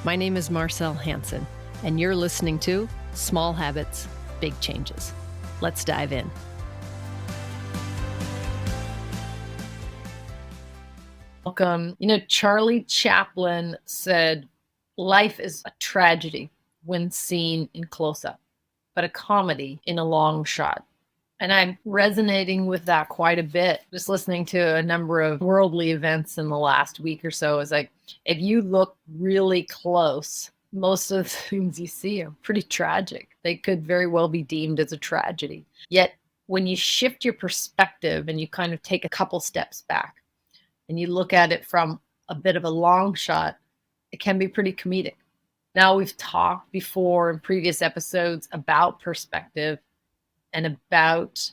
My name is Marcell Hanson, and you're listening to Small Habits, Big Changes. Let's dive in. Welcome. Charlie Chaplin said, life is a tragedy when seen in close-up, but a comedy in a long shot. And I'm resonating with that quite a bit, just listening to a number of worldly events in the last week or so. Is like, if you look really close, most of the things you see are pretty tragic. They could very well be deemed as a tragedy. Yet, when you shift your perspective and you kind of take a couple steps back and you look at it from a bit of a long shot, it can be pretty comedic. Now, we've talked before in previous episodes about perspective and about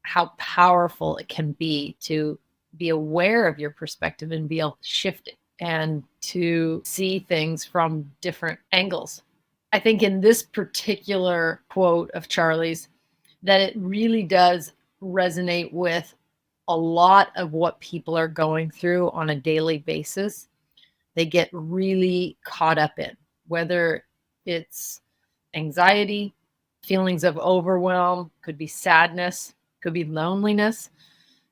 how powerful it can be to be aware of your perspective and be able to shift it and to see things from different angles. I think in this particular quote of Charlie's, that it really does resonate with a lot of what people are going through on a daily basis. They get really caught up in, whether it's anxiety, feelings of overwhelm, could be sadness, could be loneliness.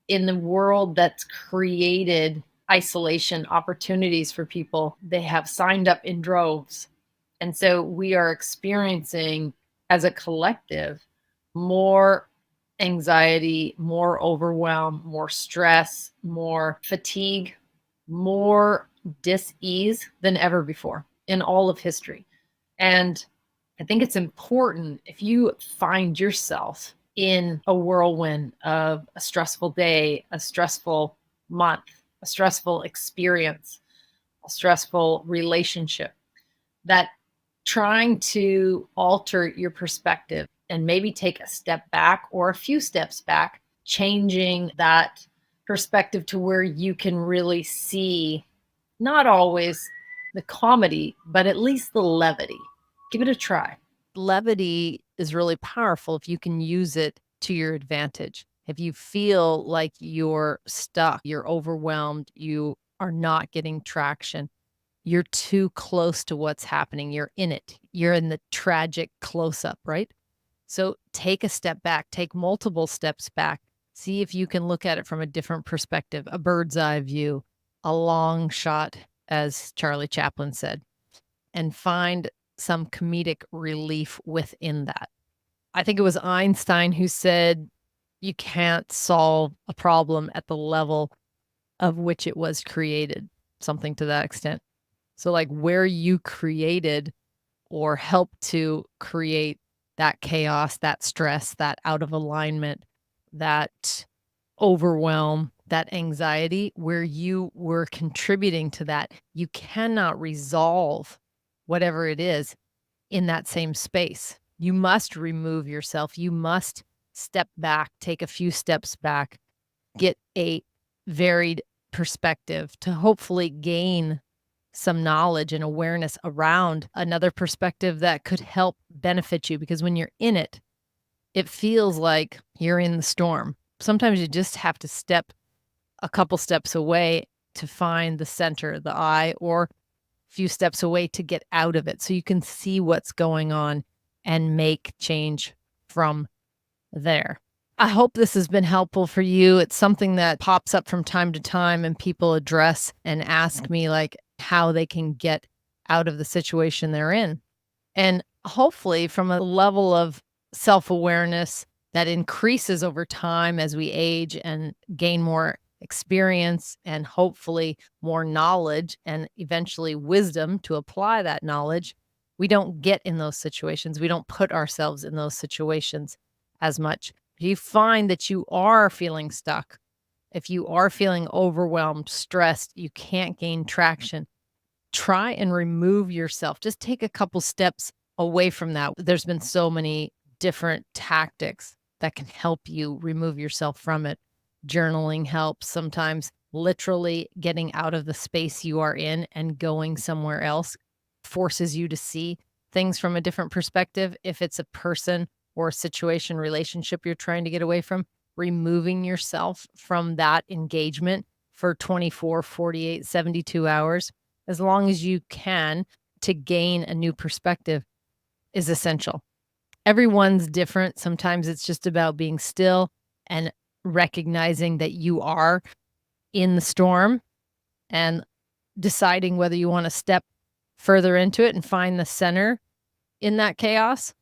In the world that's created isolation opportunities for people, they have signed up in droves. And so we are experiencing, as a collective, more anxiety, more overwhelm, more stress, more fatigue, more dis-ease than ever before in all of history. And I think it's important, if you find yourself in a whirlwind of a stressful day, a stressful month, a stressful experience, a stressful relationship, that trying to alter your perspective and maybe take a step back or a few steps back, changing that perspective to where you can really see not always the comedy, but at least the levity. Give it a try. Levity is really powerful if you can use it to your advantage. If you feel like you're stuck, you're overwhelmed, you are not getting traction, you're too close to what's happening, you're in it, you're in the tragic close-up, right? So take a step back, take multiple steps back, see if you can look at it from a different perspective, a bird's eye view, a long shot, as Charlie Chaplin said, and find some comedic relief within that. I think it was Einstein who said, you can't solve a problem at the level of which it was created, something to that extent. So like where you created or helped to create that chaos, that stress, that out of alignment, that overwhelm, that anxiety, where you were contributing to that, you cannot resolve whatever it is in that same space. You must remove yourself. You must step back, take a few steps back, get a varied perspective to hopefully gain some knowledge and awareness around another perspective that could help benefit you. Because when you're in it, it feels like you're in the storm. Sometimes you just have to step a couple steps away to find the center, the eye, or a few steps away to get out of it so you can see what's going on and make change from there. I hope this has been helpful for you. It's something that pops up from time to time and people address and ask me like how they can get out of the situation they're in. And hopefully from a level of self-awareness that increases over time as we age and gain more experience and hopefully more knowledge and eventually wisdom to apply that knowledge, we don't get in those situations. We don't put ourselves in those situations as much. If you find that you are feeling stuck, if you are feeling overwhelmed, stressed, you can't gain traction, try and remove yourself. Just take a couple steps away from that. There's been so many different tactics that can help you remove yourself from it. Journaling helps. Sometimes literally getting out of the space you are in and going somewhere else forces you to see things from a different perspective. If it's a person or a situation, relationship you're trying to get away from, removing yourself from that engagement for 24, 48, 72 hours, as long as you can, to gain a new perspective is essential. Everyone's different. Sometimes it's just about being still and recognizing that you are in the storm and deciding whether you want to step further into it and find the center in that chaos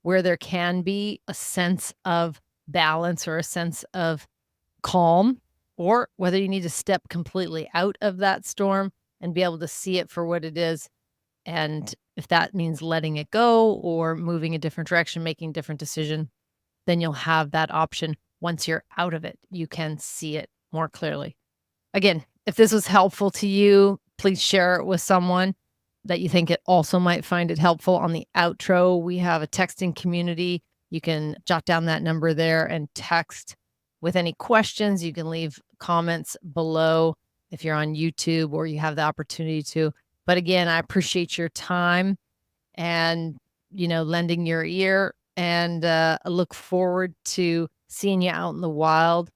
where there can be a sense of balance or a sense of calm, or whether you need to step completely out of that storm and be able to see it for what it is. And if that means letting it go or moving a different direction, making a different decision, then you'll have that option. Once you're out of it, you can see it more clearly. Again, if this was helpful to you, please share it with someone that you think it also might find it helpful. On the outro, we have a texting community. You can jot down that number there and text with any questions. You can leave comments below if you're on YouTube or you have the opportunity to. But again, I appreciate your time and, lending your ear, and I look forward to seeing you out in the wild.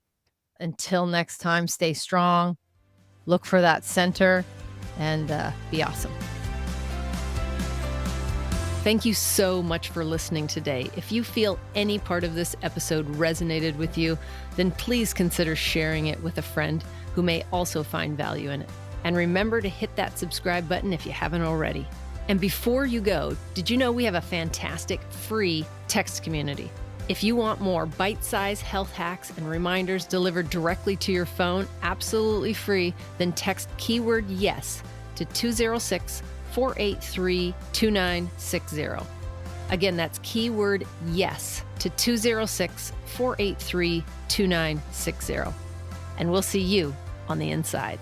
Until next time, stay strong, look for that center, and be awesome. Thank you so much for listening today. If you feel any part of this episode resonated with you, then please consider sharing it with a friend who may also find value in it. And remember to hit that subscribe button if you haven't already. And before you go, did you know we have a fantastic free text community? If you want more bite-sized health hacks and reminders delivered directly to your phone, absolutely free, then text keyword YES to 206-483-2960. Again, that's keyword YES to 206-483-2960. And we'll see you on the inside.